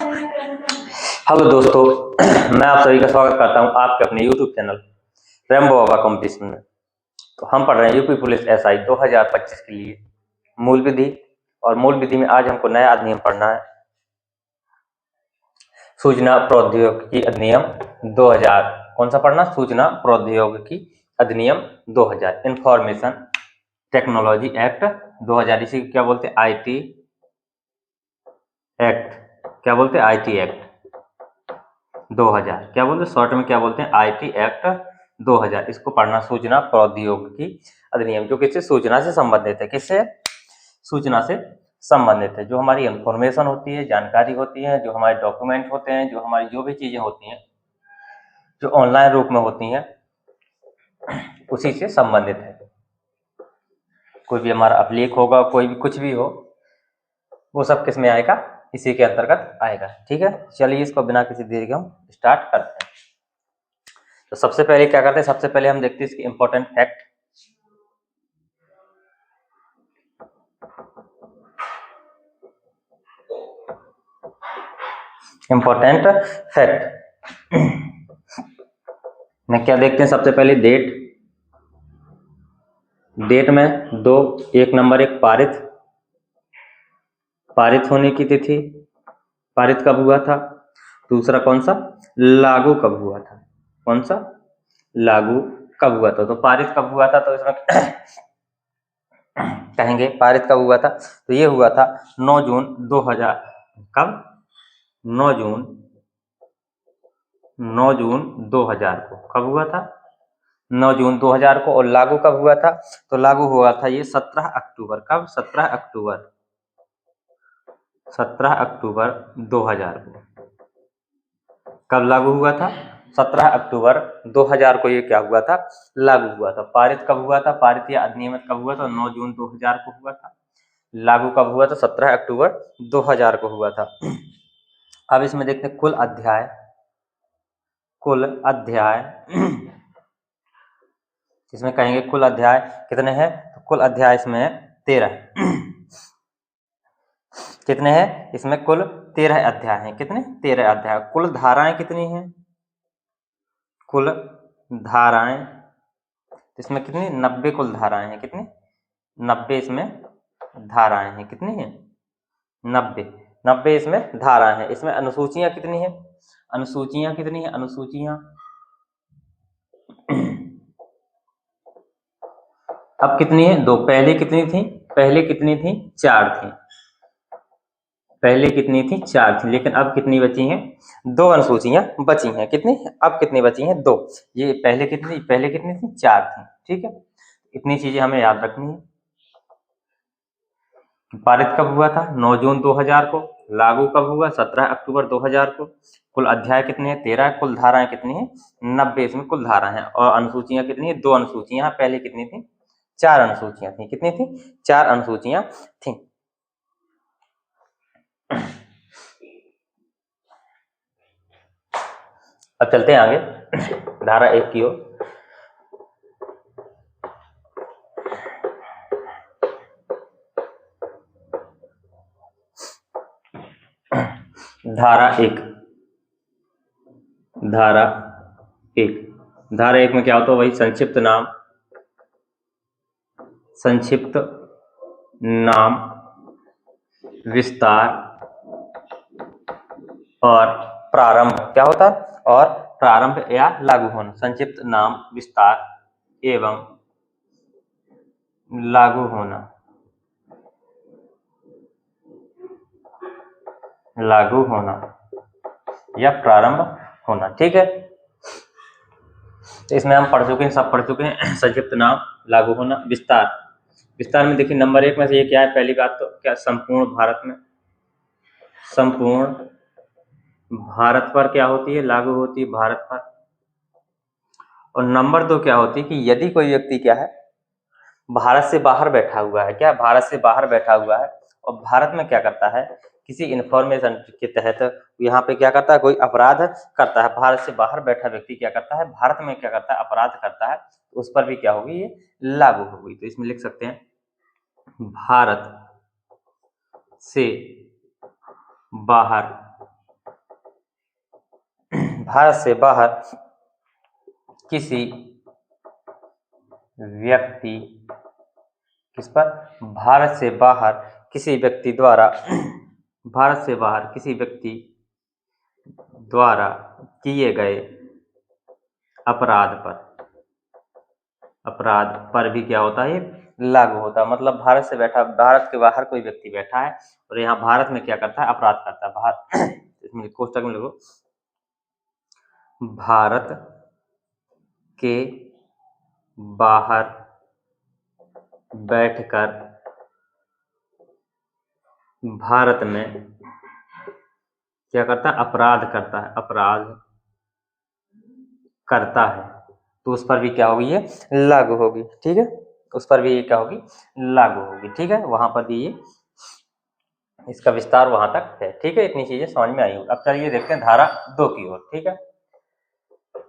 Hello दोस्तों, मैं आप सभी का स्वागत करता हूं आपके अपने YouTube चैनल रेम्बो बाबा कंपटीशन में। तो हम पढ़ रहे हैं यूपी पुलिस एसआई 2025 के लिए मूल विधि, और मूल विधि में आज हमको नया अधिनियम पढ़ना है, सूचना प्रौद्योगिकी अधिनियम 2000। कौन सा पढ़ना? सूचना प्रौद्योगिकी अधिनियम 2000, इंफॉर्मेशन टेक्नोलॉजी एक्ट 2000। इसी को क्या बोलते हैं? IT act. क्या बोलते हैं? IT act 2000। क्या बोलते हैं? शॉर्ट में क्या बोलते हैं? IT act 2000। इसको पढ़ना, सूचना प्रौद्योगिकी अधिनियम, जो किससे? सूचना से संबंधित है। किससे? सूचना से संबंधित है। जो हमारी इंफॉर्मेशन होती है, जानकारी होती है, जो हमारे डॉक्यूमेंट होते हैं, जो हमारी जो भी चीजें होती हैं, जो ऑनलाइन रूप में होती हैं, उसी से संबंधित है। कोई भी हमारा अभिलेख होगा, कोई भी कुछ भी हो, वो सब किस में आएगा? इसी के अंतर्गत आएगा। ठीक है, चलिए इसको बिना किसी देरी के हम स्टार्ट करते हैं। तो सबसे पहले क्या करते हैं? सबसे पहले हम देखते हैं इसकी इंपॉर्टेंट फैक्ट। इंपॉर्टेंट फैक्ट में क्या देखते हैं? सबसे पहले डेट। डेट में दो, एक नंबर एक पारित होने की तिथि, पारित कब हुआ था। दूसरा कौन सा? लागू कब हुआ था। कौन सा? लागू कब हुआ था। तो पारित कब हुआ था? तो इसमें कहेंगे पारित कब हुआ था, तो ये हुआ था 9 जून 2000। कब? 9 जून 2000 को। कब हुआ था? 9 जून 2000 को। और लागू कब हुआ था? तो लागू हुआ था ये 17 अक्टूबर। कब? 17 अक्टूबर 2000 को। कब लागू हुआ था? 17 अक्टूबर 2000 को ये क्या हुआ था? लागू हुआ था। पारित कब हुआ था? पारित या अधिनियमित कब हुआ था? 9 जून 2000 को हुआ था। लागू कब हुआ था? 17 अक्टूबर 2000 को हुआ था। अब इसमें देखते हैं कुल अध्याय। इसमें कहेंगे कुल अध्याय कितने हैं? तो कुल अध्याय इसमें 13। कितने हैं? इसमें कुल 13 अध्याय हैं। कितने? 13 अध्याय। कुल धाराएं कितनी हैं? कुल धाराएं इसमें कितनी? 90 कुल धाराएं हैं। कितनी? 90 इसमें धाराएं हैं। कितनी हैं? 90 इसमें धाराएं हैं। इसमें अनुसूचियां कितनी हैं? अनुसूचियां कितनी हैं? अनुसूचियां अब कितनी है? 2। पहले कितनी थी? पहले कितनी थी? 4 थी। पहले कितनी थी? 4 थी। लेकिन अब कितनी बची हैं? 2 अनुसूचियां बची हैं। कितनी? अब कितनी बची हैं? 2। ये पहले कितनी थी? 4 थी। ठीक है, इतनी चीजें हमें याद रखनी है। पारित कब हुआ था? 9 जून 2000 को। लागू कब हुआ? 17 अक्टूबर 2000 को। कुल अध्याय कितने हैं? 13। कुल धाराएं कितनी हैं? 90 इसमें कुल धाराएं हैं। और अनुसूचियां कितनी है? 2 अनुसूचियां। पहले कितनी थी? 4 अनुसूचियां थी। कितनी थी? 4 अनुसूचियां थी। अब चलते हैं आगे धारा 1 की ओर। धारा 1 में क्या होता है? वही संक्षिप्त नाम, विस्तार और प्रारंभ। क्या होता है? और प्रारंभ या लागू होना। संक्षिप्त नाम, विस्तार एवं लागू होना या प्रारंभ होना। ठीक है, तो इसमें हम पढ़ चुके हैं, सब पढ़ चुके हैं। संक्षिप्त नाम, लागू होना, विस्तार में देखिए नंबर 1 में से ये क्या है? पहली बात तो क्या? संपूर्ण भारत पर क्या होती है? लागू होती है भारत पर। और नंबर 2 क्या होती है कि यदि कोई व्यक्ति क्या है? भारत से बाहर बैठा हुआ है। क्या? भारत से बाहर बैठा हुआ है और भारत में क्या करता है? किसी इंफॉर्मेशन के तहत यहाँ पे क्या करता है? कोई अपराध करता है। भारत से बाहर बैठा व्यक्ति क्या करता है? भारत में क्या करता है? अपराध करता है। तो उस पर भी क्या होगी? ये लागू होगी। तो इसमें लिख सकते हैं भारत से बाहर भारत से बाहर किसी व्यक्ति किस पर भारत से बाहर किसी व्यक्ति द्वारा भारत से बाहर किसी व्यक्ति द्वारा किए गए अपराध पर भी क्या होता है, लागू होता है। मतलब भारत के बाहर कोई व्यक्ति बैठा है और यहाँ भारत में क्या करता है, अपराध करता है। इसमें कोष्टक में लिखो, भारत के बाहर बैठकर भारत में क्या करता है, अपराध करता है, तो उस पर भी क्या होगी, ये लागू होगी। ठीक है, उस पर भी ये क्या होगी, लागू होगी। ठीक है, वहां पर भी ये इसका विस्तार वहां तक है। ठीक है, इतनी चीजें समझ में आई होगी। अब चलिए देखते हैं धारा 2 की ओर। ठीक है,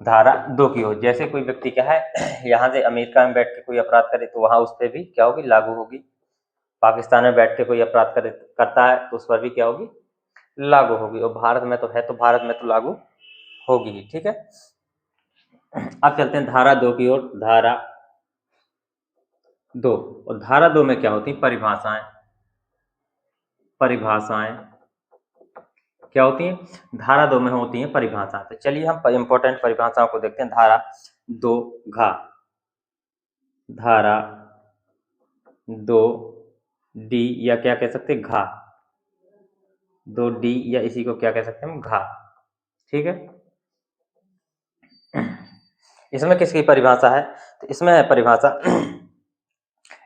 धारा 2 की ओर, जैसे कोई व्यक्ति क्या है यहाँ से अमेरिका में बैठ के कोई अपराध करे तो वहां उस पर भी क्या होगी, लागू होगी। पाकिस्तान में बैठ के कोई अपराध करता है तो उस पर भी क्या होगी, लागू होगी। और भारत में तो है तो भारत में तो लागू होगी ही। ठीक है, अब चलते हैं धारा 2 की ओर। धारा 2, और धारा 2 में क्या होती है, परिभाषाएं क्या होती हैं, धारा 2 में होती हैं परिभाषाएं। तो चलिए हम इंपॉर्टेंट परिभाषाओं को देखते हैं। धारा 2 घा, धारा 2 डी या क्या कह सकते हैं, घा, 2 डी या इसी को क्या कह सकते हैं हम, घा। ठीक है, इसमें किसकी परिभाषा है, तो इसमें है परिभाषा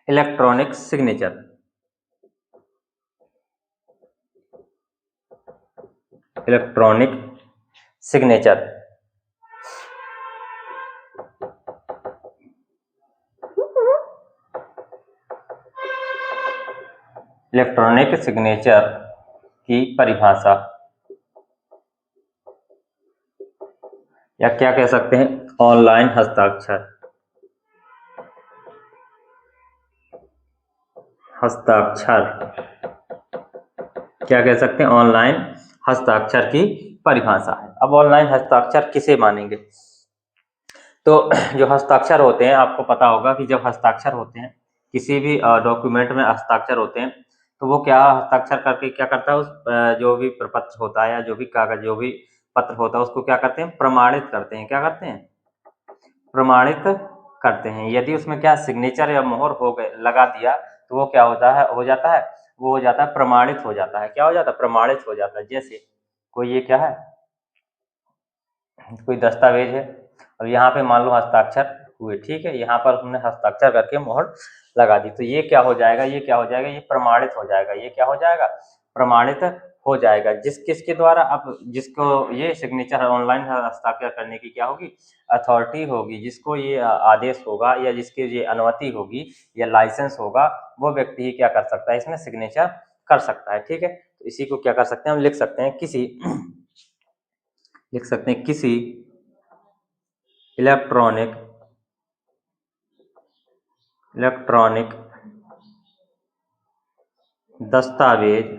electronic signature. Electronic signature, electronic signature की परिभाषा, या क्या कह सकते हैं, ऑनलाइन हस्ताक्षर। क्या कह सकते हैं, ऑनलाइन हस्ताक्षर की परिभाषा है। अब ऑनलाइन हस्ताक्षर किसे मानेंगे, तो जो हस्ताक्षर होते हैं, आपको पता होगा कि जब हस्ताक्षर होते हैं किसी भी डॉक्यूमेंट में हस्ताक्षर होते हैं, तो वो क्या हस्ताक्षर करके क्या करता है, उस जो भी प्रपत्र होता है या जो भी कागज, जो भी पत्र होता है, उसको क्या करते हैं, प्रमाणित करते हैं। क्या करते हैं, प्रमाणित करते हैं। यदि उसमें क्या सिग्नेचर या मोहर हो गए, लगा दिया, तो वो क्या होता है, वो हो जाता है प्रमाणित हो जाता है। क्या हो जाता है, प्रमाणित हो जाता है। जैसे कोई ये क्या है, कोई दस्तावेज है और यहाँ पे मान लो हस्ताक्षर हुए। ठीक है, यहाँ पर हमने हस्ताक्षर करके मोहर लगा दी, तो ये क्या हो जाएगा, ये प्रमाणित हो जाएगा। ये क्या हो जाएगा, प्रमाणित हो जाएगा। किसके द्वारा, अब जिसको ये सिग्नेचर ऑनलाइन हस्ताक्षर करने की क्या होगी, अथॉरिटी होगी, जिसको ये आदेश होगा या जिसकी ये अनुमति होगी या लाइसेंस होगा, वो व्यक्ति ही क्या कर सकता है, इसमें सिग्नेचर कर सकता है। ठीक है, तो इसी को क्या कर सकते हैं, हम लिख सकते हैं किसी इलेक्ट्रॉनिक दस्तावेज,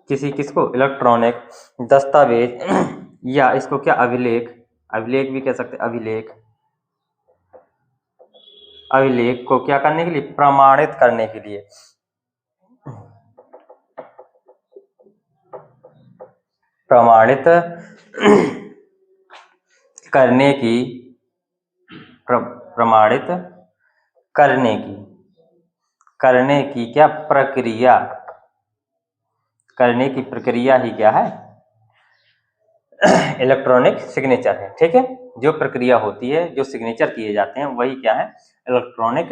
किसको इलेक्ट्रॉनिक दस्तावेज या इसको क्या, अभिलेख भी कह सकते हैं। अभिलेख को क्या करने के लिए, प्रमाणित करने के लिए, प्रमाणित करने की क्या प्रक्रिया, करने की प्रक्रिया ही क्या है, इलेक्ट्रॉनिक सिग्नेचर है। ठीक है, जो प्रक्रिया होती है, जो सिग्नेचर किए जाते हैं, वही क्या है, इलेक्ट्रॉनिक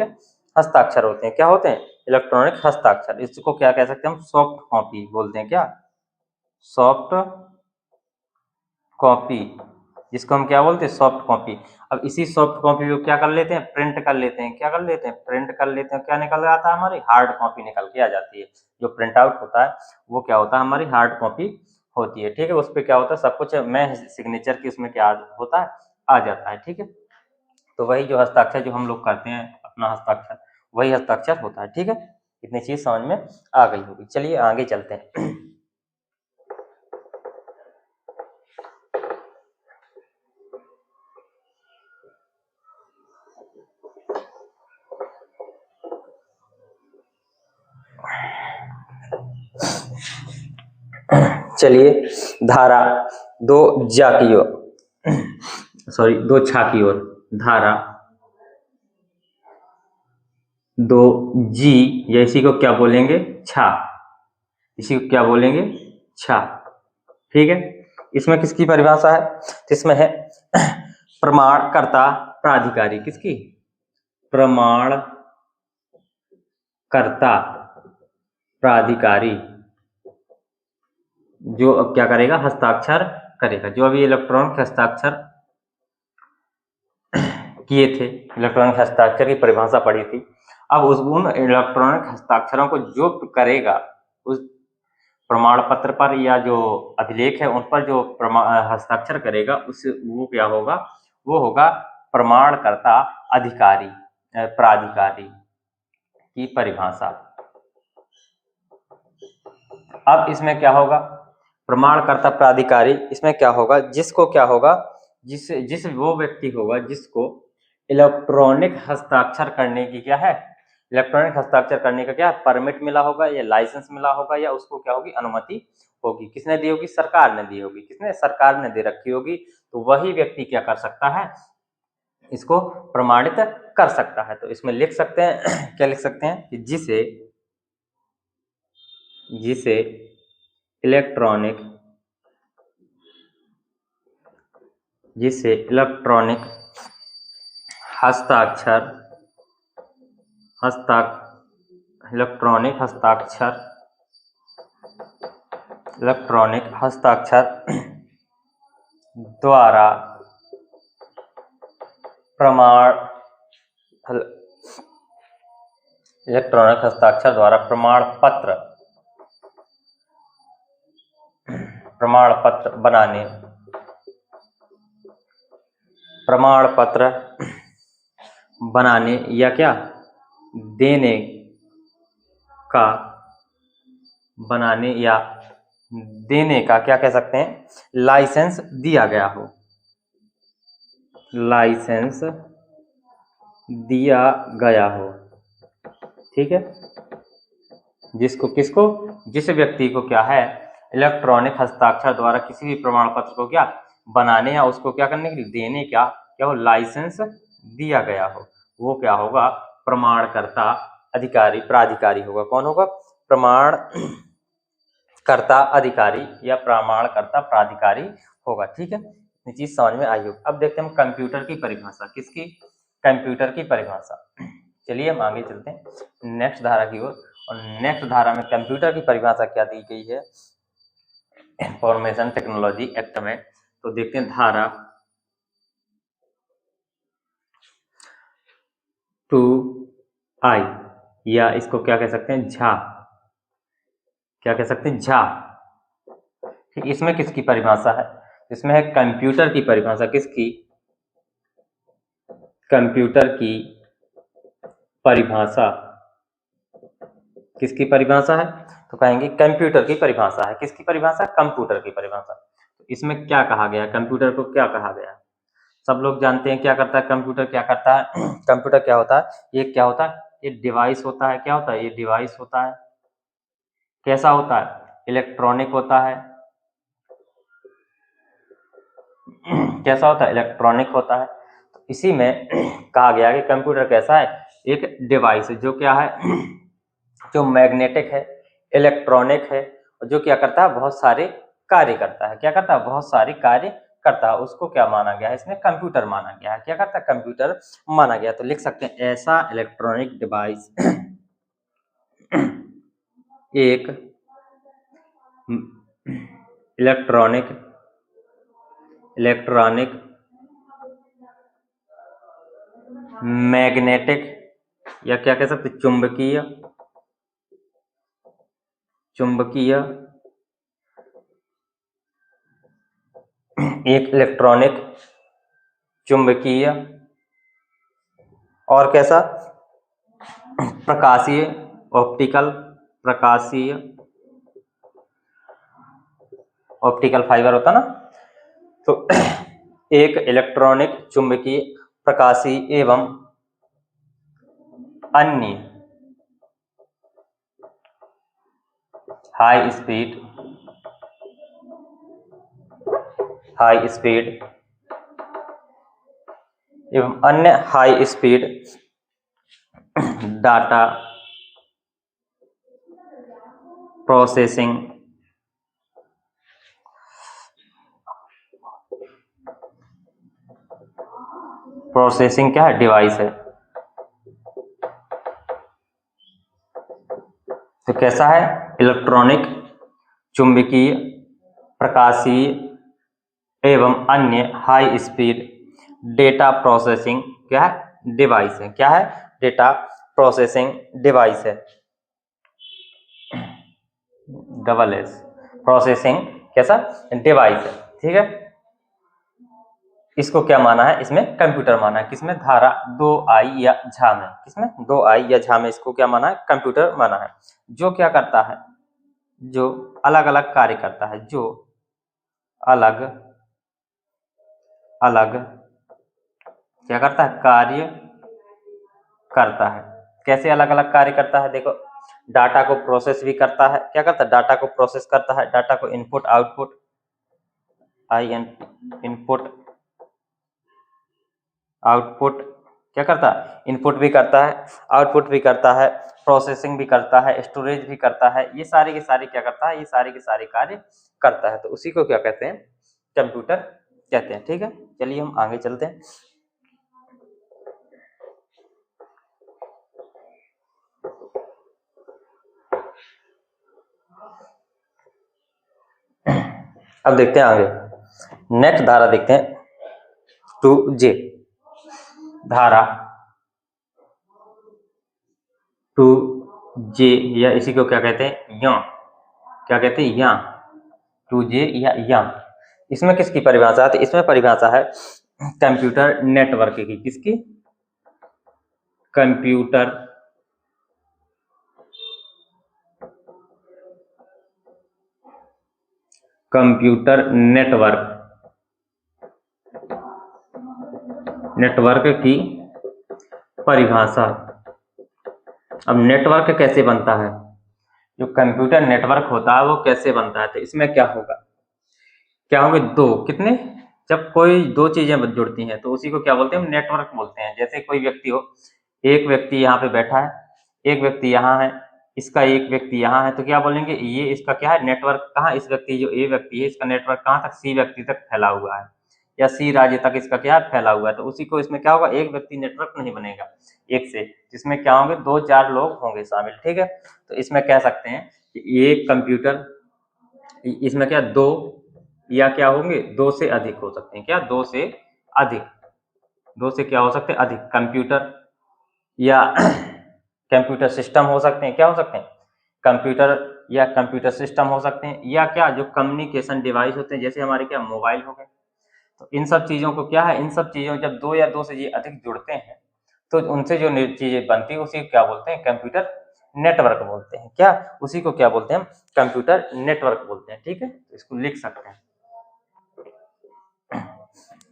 हस्ताक्षर होते हैं। क्या होते हैं, इलेक्ट्रॉनिक हस्ताक्षर। इसको क्या कह सकते हैं हम, सॉफ्ट कॉपी बोलते हैं। क्या, सॉफ्ट कॉपी, जिसको हम क्या बोलते हैं, सॉफ्ट कॉपी। अब इसी सॉफ्ट कॉपी को क्या कर लेते हैं, प्रिंट कर लेते हैं। क्या निकल जाता है, हमारी हार्ड कॉपी निकल के आ जाती है। जो प्रिंट आउट होता है वो क्या होता है, हमारी हार्ड कॉपी होती है। ठीक है, उस पर क्या होता है, सब कुछ मैं सिग्नेचर की उसमें क्या होता है, आ जाता है। ठीक है, तो वही जो हस्ताक्षर जो हम लोग करते हैं, अपना हस्ताक्षर, वही हस्ताक्षर होता है। ठीक है, इतनी चीज समझ में आ गई होगी। चलिए आगे चलते हैं। चलिए, धारा दो जा की ओर, सॉरी दो छा की ओर, धारा दो जी, या इसी को क्या बोलेंगे, छा, इसी को क्या बोलेंगे, छा। ठीक है, इसमें किसकी परिभाषा है, तो इसमें है प्रमाणकर्ता प्राधिकारी, किसकी, प्रमाणकर्ता प्राधिकारी, जो अब क्या करेगा, हस्ताक्षर करेगा। जो अभी इलेक्ट्रॉनिक हस्ताक्षर किए थे, इलेक्ट्रॉनिक हस्ताक्षर की परिभाषा पढ़ी थी, अब उन इलेक्ट्रॉनिक हस्ताक्षरों को जो करेगा, उस प्रमाण पत्र पर या जो अभिलेख है उन पर जो हस्ताक्षर करेगा, उससे वो क्या होगा, वो होगा प्रमाणकर्ता अधिकारी प्राधिकारी की परिभाषा। अब इसमें क्या होगा, प्रमाणकर्ता प्राधिकारी, इसमें क्या होगा, जिसको क्या होगा, जिस वो व्यक्ति होगा जिसको इलेक्ट्रॉनिक हस्ताक्षर करने की क्या है, इलेक्ट्रॉनिक हस्ताक्षर करने का क्या परमिट मिला होगा या लाइसेंस मिला होगा, या उसको क्या होगी, अनुमति होगी। किसने दी होगी, सरकार ने दी होगी। किसने, सरकार ने दे रखी होगी। तो वही व्यक्ति क्या कर सकता है, इसको प्रमाणित कर सकता है। तो इसमें लिख सकते हैं क्या लिख सकते हैं कि जिसे इलेक्ट्रॉनिक हस्ताक्षर द्वारा इलेक्ट्रॉनिक हस्ताक्षर द्वारा प्रमाण पत्र बनाने या क्या देने का क्या कह सकते हैं, लाइसेंस दिया गया हो, ठीक है। किसको, जिस व्यक्ति को क्या है, इलेक्ट्रॉनिक हस्ताक्षर द्वारा किसी भी प्रमाण पत्र को क्या बनाने या उसको क्या करने के लिए देने का क्या हो, लाइसेंस दिया गया हो, वो क्या होगा, प्रमाणकर्ता अधिकारी प्राधिकारी होगा। कौन होगा, प्रमाणकर्ता अधिकारी या प्रमाणकर्ता प्राधिकारी होगा। ठीक है, ये चीज समझ में आई होगी। अब देखते हैं हम कंप्यूटर की परिभाषा, किसकी, कंप्यूटर की परिभाषा। चलिए हम आगे चलते हैं नेक्स्ट धारा की ओर, और नेक्स्ट धारा में कंप्यूटर की परिभाषा क्या दी गई है, इंफॉर्मेशन टेक्नोलॉजी एक्ट में। तो देखते हैं धारा 2I, या इसको क्या कह सकते हैं, झा, क्या कह सकते हैं, झा। ठीक, इसमें किसकी परिभाषा है, इसमें है कंप्यूटर की परिभाषा। किसकी, कंप्यूटर की परिभाषा, किसकी परिभाषा है, तो कहेंगे कंप्यूटर की परिभाषा है। किसकी परिभाषा, कंप्यूटर की परिभाषा। तो इसमें क्या कहा गया, कंप्यूटर को क्या कहा गया, सब लोग जानते हैं क्या करता है कंप्यूटर, क्या करता है कंप्यूटर क्या होता है, ये क्या होता है, ये डिवाइस होता है। क्या होता है, ये डिवाइस होता है। कैसा होता है, इलेक्ट्रॉनिक होता है। कैसा होता है, इलेक्ट्रॉनिक होता है। तो इसी में कहा गया कि कंप्यूटर कैसा है, एक डिवाइस जो क्या है, जो मैग्नेटिक है, इलेक्ट्रॉनिक है, और जो क्या करता है, बहुत सारे कार्य करता है। क्या करता है, बहुत सारे कार्य करता है। उसको क्या माना गया है, इसमें कंप्यूटर माना गया है। क्या करता है, कंप्यूटर माना गया। तो लिख सकते हैं ऐसा इलेक्ट्रॉनिक डिवाइस एक इलेक्ट्रॉनिक मैग्नेटिक, या क्या कह सकते, चुंबकीय एक इलेक्ट्रॉनिक चुंबकीय, और कैसा, प्रकाशीय, ऑप्टिकल फाइबर होता ना। तो एक इलेक्ट्रॉनिक चुंबकीय प्रकाशीय एवं अन्य हाई स्पीड एवं अन्य हाई स्पीड डाटा प्रोसेसिंग क्या है, डिवाइस है। तो कैसा है, इलेक्ट्रॉनिक, चुंबकीय, प्रकाशीय एवं अन्य हाई स्पीड डेटा प्रोसेसिंग क्या है, डिवाइस है। क्या है, डेटा प्रोसेसिंग डिवाइस है। डबल एस, प्रोसेसिंग कैसा, डिवाइस है। ठीक है, इसको क्या माना है, इसमें कंप्यूटर माना है। किसमें, धारा 2I या झा में। किसमें, 2I या झा में इसको क्या माना है, कंप्यूटर माना है। जो क्या करता है, जो अलग अलग कार्य करता है, जो अलग अलग क्या करता है, कार्य करता है। कैसे अलग अलग कार्य करता है, देखो, डाटा को प्रोसेस भी करता है। क्या करता है, डाटा को प्रोसेस करता है, डाटा को इनपुट आउटपुट, इनपुट आउटपुट क्या करता है, इनपुट भी करता है, आउटपुट भी करता है, प्रोसेसिंग भी करता है, स्टोरेज भी करता है। ये सारे के सारे क्या करता है, ये सारे के सारे कार्य करता है। तो उसी को क्या कहते हैं, कंप्यूटर कहते हैं। ठीक है, चलिए हम आगे चलते हैं। अब देखते हैं आगे, नेक्स्ट धारा देखते हैं 2J धारा 2J या इसी को क्या कहते हैं, या क्या कहते हैं, या 2J या। इसमें किसकी परिभाषा है, इसमें परिभाषा है कंप्यूटर नेटवर्क की। किसकी, कंप्यूटर नेटवर्क की परिभाषा। अब नेटवर्क कैसे बनता है, जो कंप्यूटर नेटवर्क होता है वो कैसे बनता है। तो इसमें क्या होगा, क्या होंगे, दो, कितने, जब कोई दो चीजें जुड़ती हैं तो उसी को क्या बोलते हैं, हम नेटवर्क बोलते हैं। जैसे कोई व्यक्ति हो, एक व्यक्ति यहाँ पे बैठा है, एक व्यक्ति यहाँ है, इसका एक व्यक्ति यहाँ है, तो क्या बोलेंगे, ये इसका क्या है, नेटवर्क। कहाँ, इस व्यक्ति, जो ए व्यक्ति है, इसका नेटवर्क कहाँ तक, सी व्यक्ति तक फैला हुआ है, या सी राज्य तक इसका क्या है, फैला हुआ है। तो उसी को, इसमें क्या होगा, एक व्यक्ति नेटवर्क नहीं बनेगा एक से, जिसमें क्या होंगे, 2-4 लोग होंगे शामिल। ठीक है, तो इसमें कह सकते हैं कि एक कंप्यूटर, इसमें क्या, दो या क्या होंगे, दो से अधिक हो सकते हैं। क्या, दो से अधिक, दो से क्या हो सकते हैं, अधिक कंप्यूटर या कंप्यूटर सिस्टम हो सकते हैं। क्या हो सकते हैं, कंप्यूटर या कंप्यूटर सिस्टम हो सकते हैं, या क्या, जो कम्युनिकेशन डिवाइस होते हैं, जैसे हमारे क्या, मोबाइल हो गए। तो इन सब चीजों को क्या है, इन सब चीजों, जब दो या दो से ये अधिक जुड़ते हैं तो उनसे जो चीजें बनती है उसी को क्या बोलते हैं, कंप्यूटर नेटवर्क बोलते हैं। क्या, उसी को क्या बोलते हैं, कंप्यूटर नेटवर्क बोलते हैं। ठीक है, तो इसको लिख सकते हैं,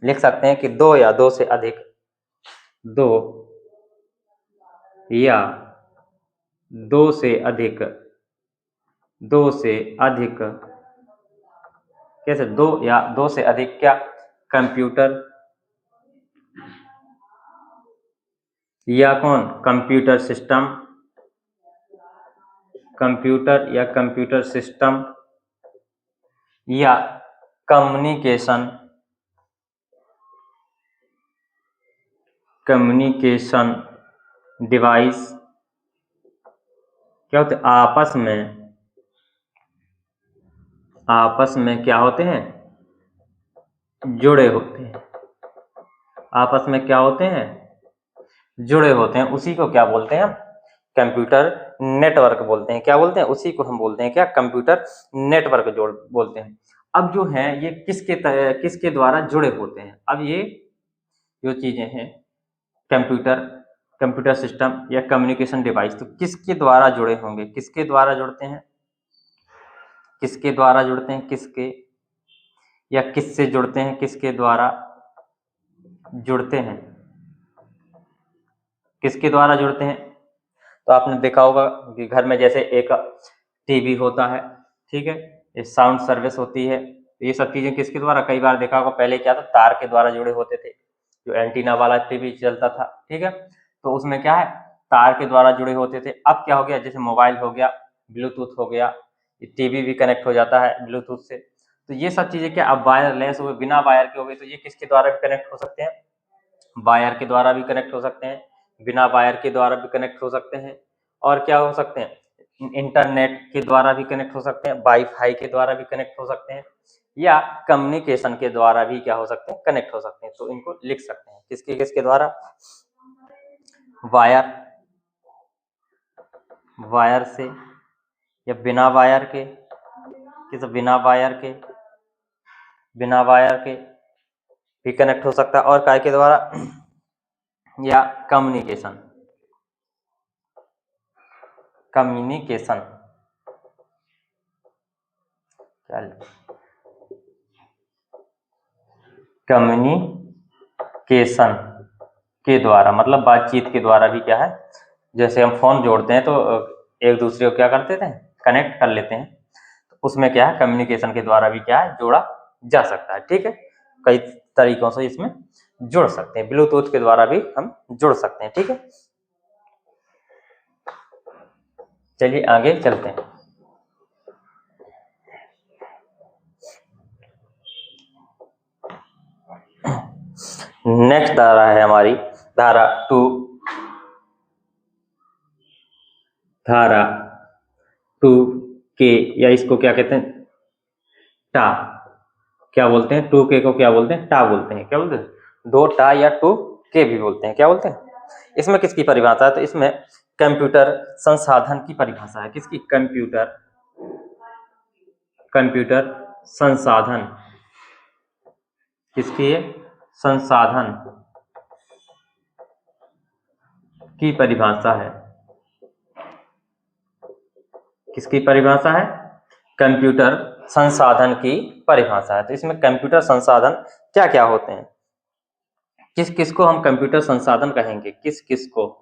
लिख सकते हैं कि दो या दो से अधिक, दो या दो से अधिक, दो से अधिक, कैसे, दो या दो से अधिक क्या, कंप्यूटर या कौन, कंप्यूटर सिस्टम, कंप्यूटर या कंप्यूटर सिस्टम या कम्युनिकेशन डिवाइस क्या होते हैं, आपस में क्या होते हैं, जुड़े होते हैं। आपस में क्या होते हैं, जुड़े होते हैं। उसी को क्या बोलते हैं, कंप्यूटर नेटवर्क बोलते हैं। क्या बोलते हैं, उसी को हम बोलते हैं क्या, कंप्यूटर नेटवर्क जोड़ बोलते हैं। अब जो है ये किसके द्वारा जुड़े होते हैं। अब ये जो चीजें हैं, कंप्यूटर सिस्टम या कम्युनिकेशन डिवाइस, तो किसके द्वारा जुड़े होंगे, किसके द्वारा जुड़ते हैं, किसके द्वारा जुड़ते हैं, किसके या किससे जुड़ते हैं, किसके द्वारा जुड़ते हैं, किसके द्वारा जुड़ते हैं। तो आपने देखा होगा कि घर में जैसे एक टीवी होता है, ठीक है, ये साउंड सर्विस होती है। ये सब चीजें किसके द्वारा, कई बार देखा होगा पहले क्या था, तार के द्वारा जुड़े होते थे, जो एंटीना वाला टीवी चलता था, ठीक है, तो उसमें क्या है, तार के द्वारा जुड़े होते थे। अब क्या हो गया, जैसे मोबाइल हो गया, ब्लूटूथ हो गया, टीवी भी कनेक्ट हो जाता है ब्लूटूथ से। तो ये सब चीजें क्या अब वायरलेस हो गए, बिना वायर के हो गए, तो ये किसके द्वारा भी कनेक्ट हो सकते हैं, वायर के द्वारा भी कनेक्ट हो सकते हैं, बिना वायर के द्वारा भी कनेक्ट हो सकते हैं, और क्या हो सकते हैं, इंटरनेट के द्वारा भी कनेक्ट हो सकते हैं, वाईफाई के द्वारा भी कनेक्ट हो सकते हैं, या कम्युनिकेशन के द्वारा भी क्या हो सकते हैं, कनेक्ट हो सकते हैं। तो इनको लिख सकते हैं किसके किसके द्वारा, वायर, वायर से, या बिना वायर के, किस बिना वायर के, बिना वायर के भी कनेक्ट हो सकता है, और काय के द्वारा, या कम्युनिकेशन, कम्युनिकेशन, कम्युनिकेशन के द्वारा, मतलब बातचीत के द्वारा भी क्या है, जैसे हम फोन जोड़ते हैं तो एक दूसरे को क्या करते थे, कनेक्ट कर लेते हैं, तो उसमें क्या है, कम्युनिकेशन के द्वारा भी क्या है, जोड़ा जा सकता है, ठीक है। कई तरीकों से इसमें जुड़ सकते हैं, ब्लूटूथ के द्वारा भी हम जुड़ सकते हैं, ठीक है। चलिए आगे चलते हैं। नेक्स्ट धारा है हमारी धारा 2, धारा 2K, या इसको क्या कहते हैं, टा, क्या बोलते हैं, 2K को क्या बोलते हैं, टा बोलते हैं, क्या बोलते हैं, 2 टा या 2K भी बोलते हैं, क्या बोलते हैं। इसमें किसकी परिभाषा है, तो इसमें कंप्यूटर संसाधन की परिभाषा है, किसकी, कंप्यूटर, कंप्यूटर संसाधन, किसकी है, संसाधन की परिभाषा है, किसकी परिभाषा है, कंप्यूटर संसाधन की परिभाषा है। तो इसमें कंप्यूटर संसाधन क्या क्या होते हैं, किस किस को हम कंप्यूटर संसाधन कहेंगे, किस किस को,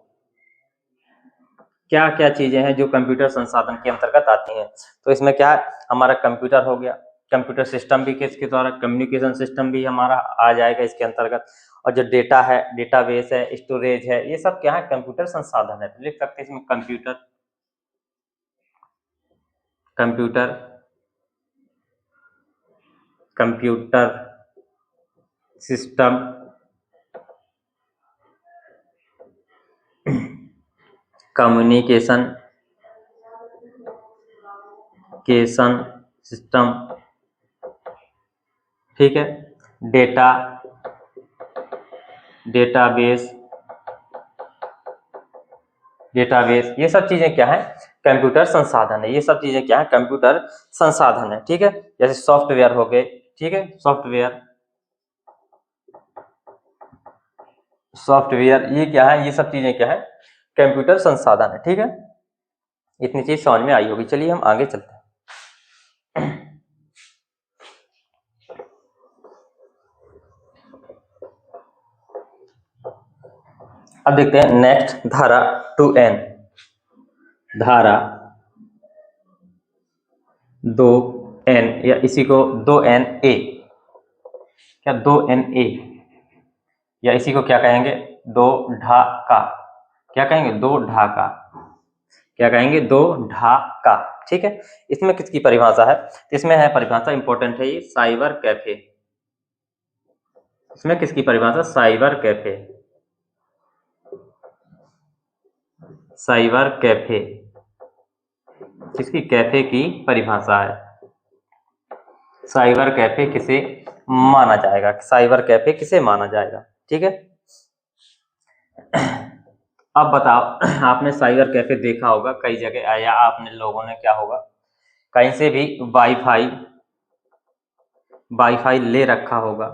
क्या क्या चीजें हैं जो कंप्यूटर संसाधन के अंतर्गत आती हैं। तो इसमें क्या है, हमारा कंप्यूटर हो गया, कंप्यूटर सिस्टम भी किसके द्वारा, कम्युनिकेशन सिस्टम भी हमारा आ जाएगा इसके अंतर्गत, और जो डेटा है, डेटाबेस है, स्टोरेज है, ये सब क्या है, कंप्यूटर संसाधन है। तो लिख सकते हैं इसमें computer, computer, computer system, communication केशन सिस्टम, ठीक है, डेटा, डेटाबेस, डेटाबेस, ये सब चीजें क्या है, कंप्यूटर संसाधन है। ये सब चीजें क्या है, कंप्यूटर संसाधन है, ठीक है। जैसे सॉफ्टवेयर हो गए, ठीक है, सॉफ्टवेयर, सॉफ्टवेयर ये क्या है, ये सब चीजें क्या है, कंप्यूटर संसाधन है, ठीक है। इतनी चीज समझ में आई होगी। चलिए हम आगे चलते हैं। अब देखते हैं नेक्स्ट धारा 2N, धारा 2N, या इसी को 2NA, क्या 2NA, या इसी को क्या कहेंगे, दो ढाका, क्या कहेंगे, दो ढाका, क्या कहेंगे, दो ढाका, ठीक है। इसमें किसकी परिभाषा है, इसमें है परिभाषा इंपॉर्टेंट है ये, साइबर कैफे। इसमें किसकी परिभाषा, साइबर कैफे, साइबर कैफे, किसकी, कैफे की परिभाषा है। साइबर कैफे किसे माना जाएगा, साइबर कैफे किसे माना जाएगा, ठीक है। अब बताओ, आपने साइबर कैफे देखा होगा कई जगह, या आपने लोगों ने क्या होगा, कहीं से भी वाईफाई, वाईफाई ले रखा होगा,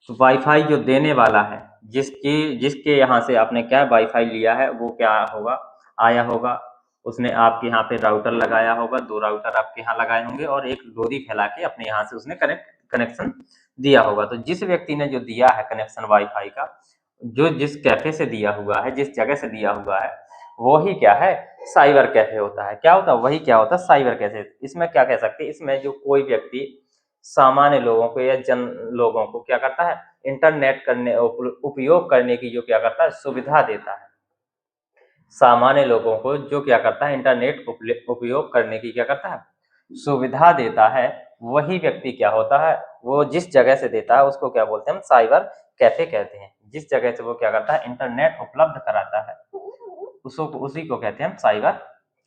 तो वाईफाई जो देने वाला है, जिसके यहाँ से आपने क्या वाईफाई लिया है, वो क्या होगा, आया होगा, उसने आपके यहाँ पे राउटर लगाया होगा, 2 राउटर आपके यहाँ लगाए होंगे, और एक डोरी फैला के अपने यहाँ से उसने कनेक्शन दिया होगा। तो जिस व्यक्ति ने जो दिया है कनेक्शन वाईफाई का, जो जिस कैफे से दिया हुआ है, जिस जगह से दिया हुआ है, वही क्या है, साइबर कैफे होता है। क्या होता है, वही क्या होता है, साइबर कैफे। इसमें क्या कह सकते हैं, इसमें जो कोई व्यक्ति सामान्य लोगों को या जन लोगों को क्या करता है, इंटरनेट करने उपयोग करने की जो क्या करता है, सुविधा देता है। सामान्य लोगों को जो क्या करता है, इंटरनेट उपयोग करने की क्या करता है, सुविधा देता है, वही व्यक्ति क्या होता है, वो जिस जगह से देता है उसको क्या बोलते हैं, हम साइबर कैफे कहते हैं। जिस जगह से वो क्या करता है, इंटरनेट उपलब्ध कराता है, उसको उसी को कहते हैं हम साइबर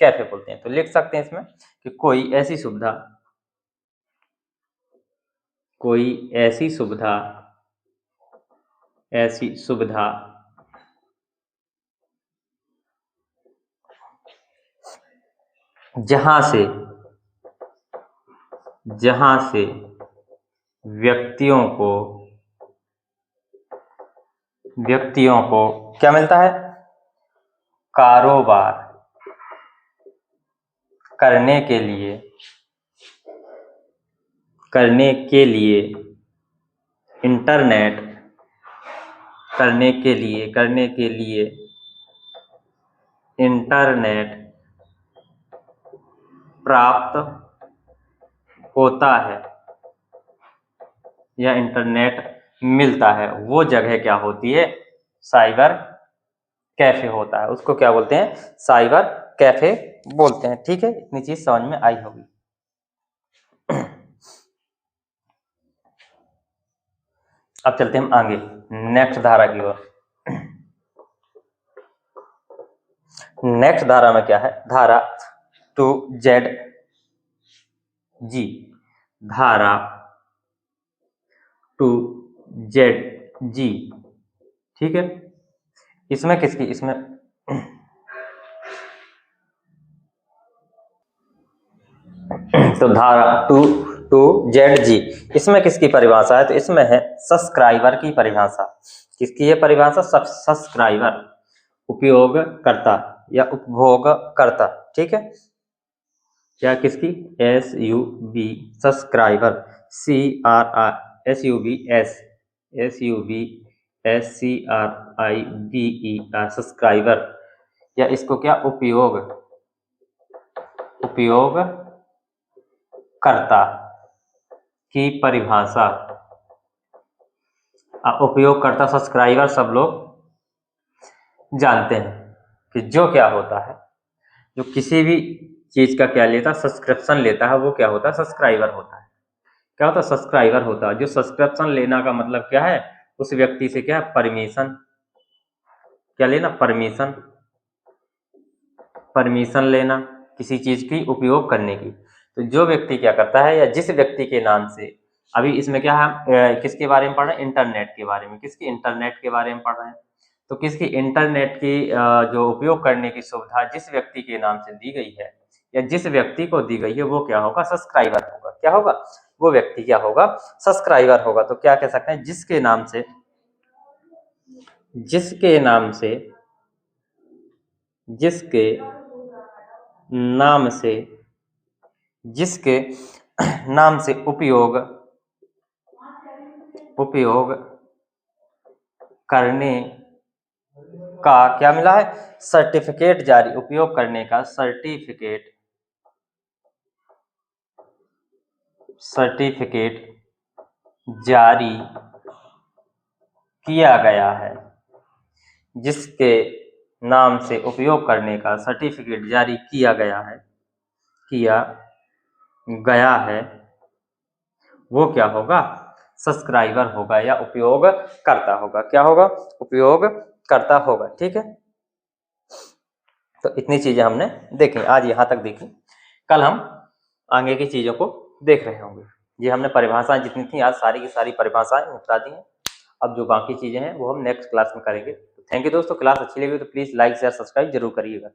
कैफे बोलते हैं। तो लिख सकते हैं इसमें कि कोई ऐसी सुविधा जहां से व्यक्तियों को क्या मिलता है, कारोबार करने के लिए इंटरनेट इंटरनेट प्राप्त होता है या इंटरनेट मिलता है, वो जगह क्या होती है, साइबर कैफे होता है। उसको क्या बोलते हैं, साइबर कैफे बोलते हैं। ठीक है, इतनी चीज समझ में आई होगी। अब चलते हैं हम आगे नेक्स्ट धारा की ओर। नेक्स्ट धारा में क्या है, धारा 2ZG, धारा 2ZG। ठीक है, इसमें किसकी, इसमें तो धारा 2ZG इसमें किसकी परिभाषा है, तो इसमें है सब्सक्राइबर की परिभाषा। किसकी है परिभाषा, सब्सक्राइबर, उपयोगकर्ता या उपभोगकर्ता। ठीक है, क्या किसकी, SUB सब्सक्राइबर, SUBSCRIBER सब्सक्राइबर, या इसको क्या उपयोगकर्ता की परिभाषा। उपयोगकर्ता सब्सक्राइबर सब लोग जानते हैं कि जो क्या होता है, जो किसी भी चीज का क्या लेता है, सब्सक्रिप्शन लेता है, वो क्या होता है, सब्सक्राइबर होता है। क्या होता है, सब्सक्राइबर होता है। जो सब्सक्रिप्शन लेना का मतलब क्या है, उस व्यक्ति से क्या है, परमिशन क्या लेना, परमिशन लेना किसी चीज की उपयोग करने की। तो जो व्यक्ति क्या करता है, या जिस व्यक्ति के नाम से, अभी इसमें क्या है, किसके बारे में पढ़ रहे हैं, इंटरनेट के बारे में, किसकी, इंटरनेट के बारे में पढ़ रहे हैं। तो किसकी, इंटरनेट की जो उपयोग करने की सुविधा जिस व्यक्ति के नाम से दी गई है, या जिस व्यक्ति को दी गई है, वो क्या होगा, सब्सक्राइबर होगा। क्या होगा, वो व्यक्ति क्या होगा, सब्सक्राइबर होगा। तो क्या कह सकते हैं, जिसके नाम से जिसके नाम से उपयोग करने का क्या मिला है, सर्टिफिकेट जारी, उपयोग करने का सर्टिफिकेट जारी किया गया है। जिसके नाम से उपयोग करने का सर्टिफिकेट जारी किया गया है, वो क्या होगा, सब्सक्राइबर होगा या उपयोग करता होगा। क्या होगा, उपयोग करता होगा। ठीक है, तो इतनी चीजें हमने देखी, आज यहाँ तक देखी। कल हम आगे की चीजों को देख रहे होंगे। ये हमने परिभाषाएं जितनी थी आज सारी की सारी परिभाषाएं निपटा दी हैं। अब जो बाकी चीजें हैं वो हम नेक्स्ट क्लास में करेंगे। थैंक यू दोस्तों, क्लास अच्छी लगी तो प्लीज लाइक शेयर सब्सक्राइब जरूर करिएगा।